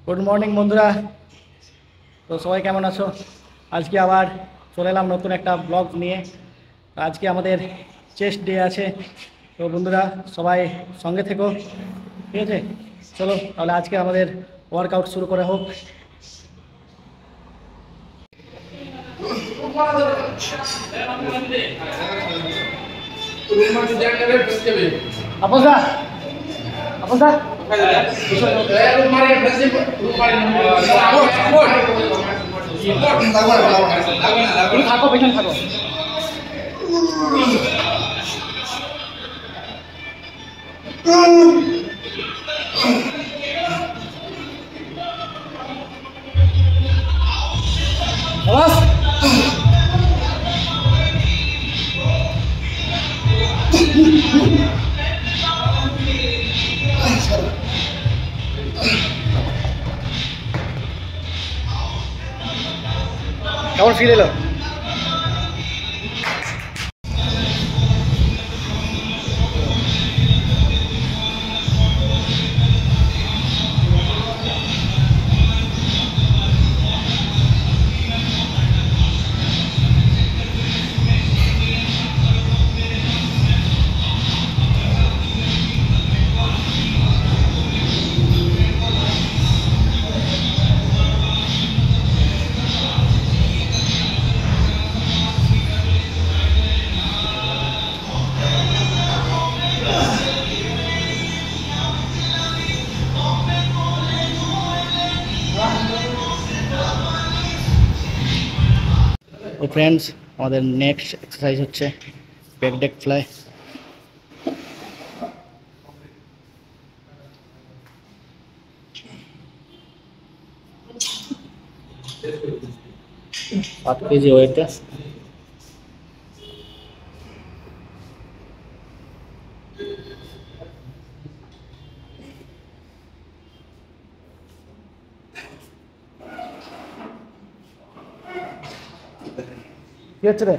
Good morning বন্ধুরা। তো সবাই কেমন আছো? আজকে আবার চলে এলাম নতুন একটা ব্লগ নিয়ে। আজকে আমাদের চেস্ট ডে আছে। তো বন্ধুরা সবাই সঙ্গে থেকো, ঠিক আছে? চলো তাহলে আজকে আমাদের ওয়ার্কআউট শুরু করা হোক। আপসদা আপসদা থাকো, পেছনে থাকো। আবাস কেমন ফিল এলো? তো ফ্রেন্ডস, আমাদের নেক্সট এক্সারসাইজ হচ্ছে ব্যাক ডেক ফ্লাই। সাত কেজি ওয়েটে কি হচ্ছে রে?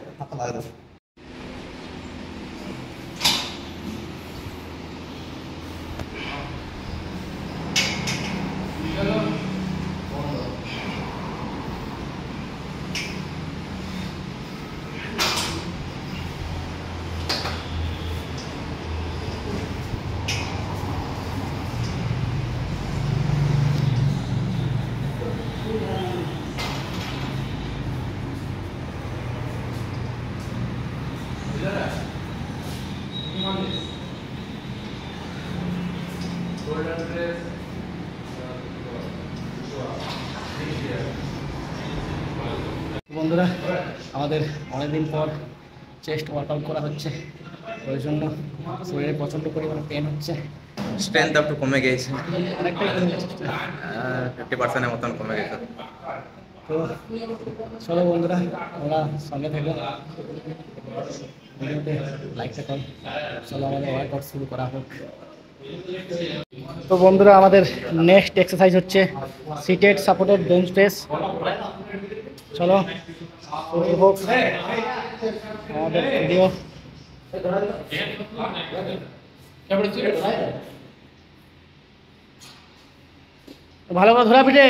বন্ধুরা, আমাদের অনেকদিন পর চেস্ট ওয়ার্কআউট করা হচ্ছে, ওই জন্য শরীরে প্রচণ্ড পরিমাণে পেন হচ্ছে। স্ট্রেংথ একটু কমে গেছে, অনেকটাই কমে গেছে। 50% মতন কমে গেছে। তো চলো বন্ধুরা, আমরা সঙ্গে থাকবো, ভিডিওতে লাইকটা কর। চলো আমাদের ওয়ার্কআউট শুরু করা হোক। তো বন্ধুরা, আমাদের নেক্সট এক্সারসাইজ হচ্ছে সিটেড সাপোর্টেড বেঞ্চ প্রেস। চলো শুরু হোক আমাদের ভিডিও। ভালো করে ধরা পিঠে,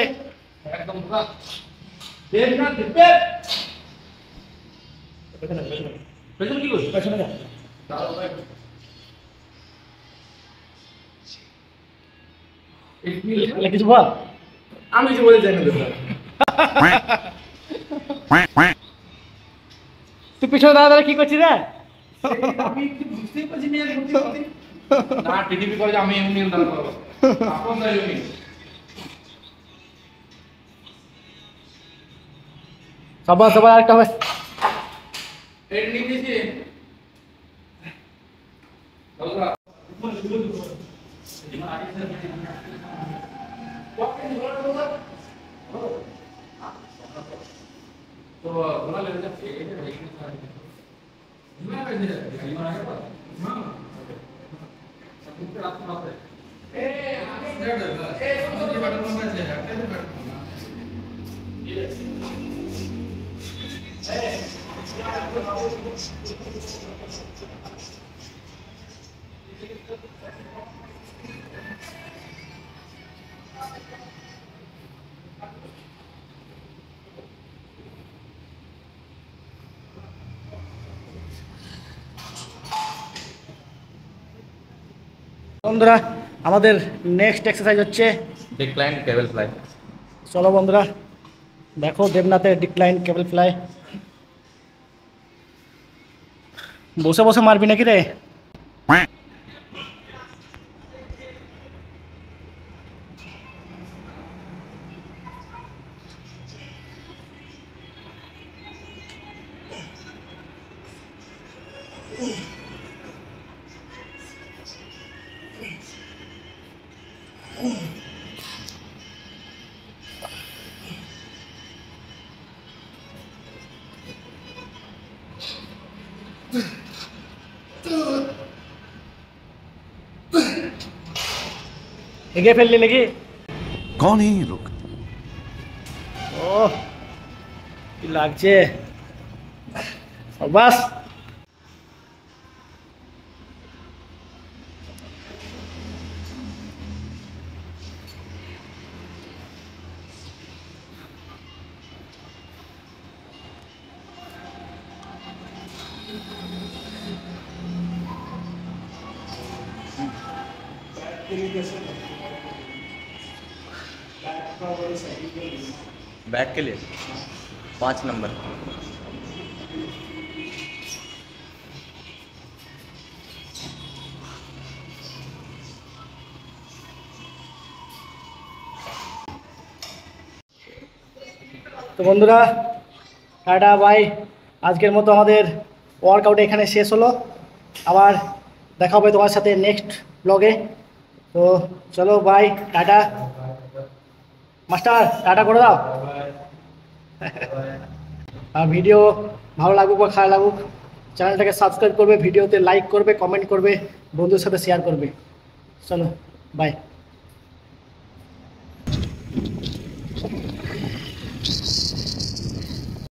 একদম কি করছিস? পেছনে যা, কিছু বল। আমি কিছু বলতে চাই না। তুই পিছনে দাঁড়া দাঁড়া কি করছিস রে? আমি বুঝতেই পারছি না টিটিপি করে আমি এমনি দাঁড়া করবো আপন দাঁড়িয়ে উনি সবার সবার আরেকটা হবে। এর নিয়ে দিয়েছি তো বলা লেগে যাচ্ছে এটা দেখতে পারি না কাজে না না সবকিছু রাখতে হবে এ সবজি বাটার মনে আছে হাতে বাটার বন্ধুরা আমাদের নেক্সট এক্সারসাইজ হচ্ছে ডিক্লাইন কেবল ফ্লাই। চলো বন্ধুরা দেখো দেবনাথের ডিক্লাইন কেবল ফ্লাই। বসে বসে মারবি নাকি রে? এগিয়ে ফেললি নাকি? कौन है ये लोग? ও কি লাগছে বাস। बैक के लिए 5 नंबर। তো বন্ধুরা টাটা বাই, আজকের মতো আমাদের ওয়ার্কআউট এখানে শেষ হলো। আবার দেখা হবে তোমার সাথে নেক্সট ব্লগে। তো চলো বাই, টাটা। মাস্টার টাটা করে দাও। আর ভিডিও ভালো লাগুক বা খারাপ লাগুক চ্যানেলটাকে সাবস্ক্রাইব করবে, ভিডিওতে লাইক করবে, কমেন্ট করবে, বন্ধুদের সাথে শেয়ার করবে। চলো বাই।